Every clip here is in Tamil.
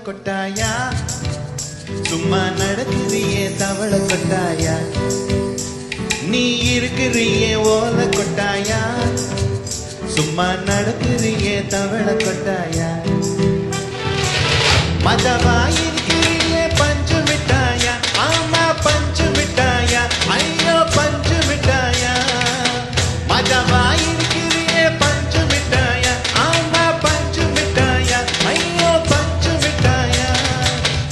கொட்டாயா சும்மா நடக்குறியே தவள கொட்டாயா நீ இருக்கிறியே ஓல கொட்டாயா சும்மா நடக்குறியே தவள கொட்டாயா மதவா இருக்கிறியே பஞ்சு மிட்டாயா ஆமா பஞ்சு மிட்டாயா ஐயோ பஞ்சு மிட்டாயா மதவா இருக்கிறியே பஞ்சு மிட்டாயா ஆமா பஞ்சு மிட்டாயா ஐயோ பஞ்சு மிட்டாயா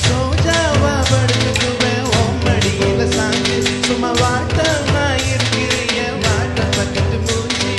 சோஜாவா படுத்துக்குவேன் ஓமடியில சாஞ்சு சும்மா வாட்டமா இருக்கிறியே வாட்ட பக்கத்து மூஞ்சி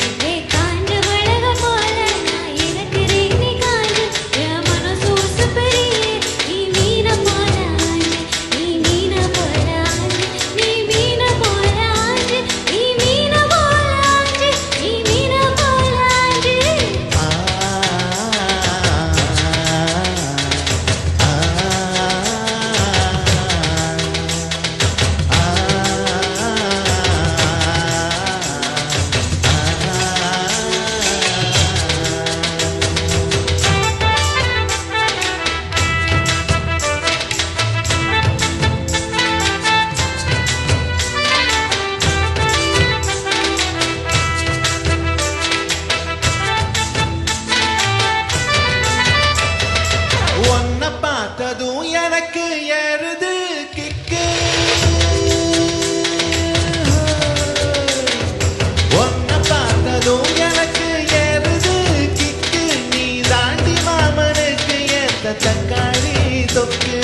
எனக்கு ஏறுது கிக்கு ஒன்ன பார்த்ததும் எனக்கு ஏறுது கிக்கு நீ தாண்டி மாமனுக்கு ஏத்த தக்காளி தொக்கு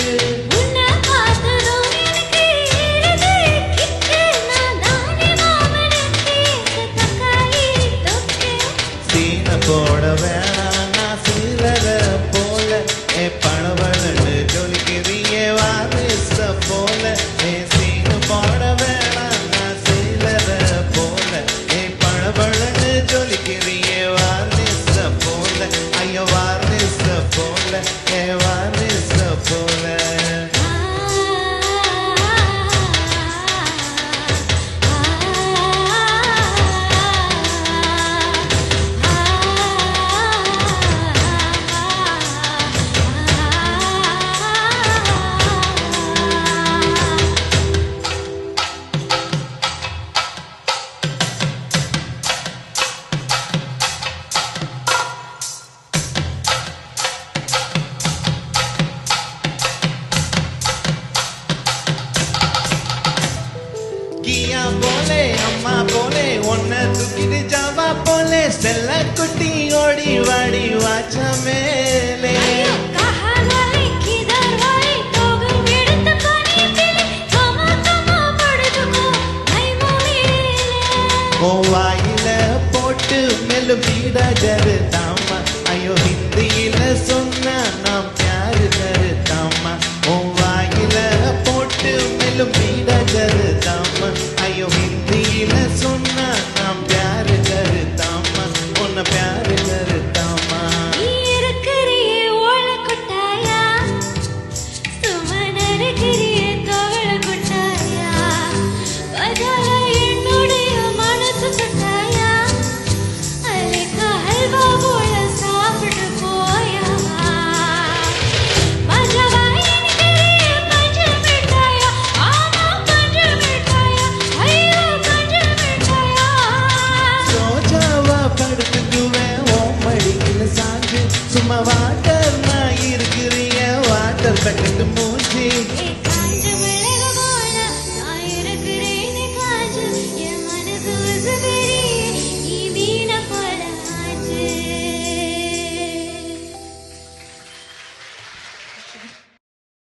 சீன போட வேணாம் நான் சிலர போல ஏ பணவளன்னு ஜொலிக்கிறியே வாரிச போல ஏ சீனு போட வேணாம் நான் சிலர போல ஏ பணவளன்னு ஜொலிக்கிறியே வாரிச போல ஐயோ வாரிச போல ஏ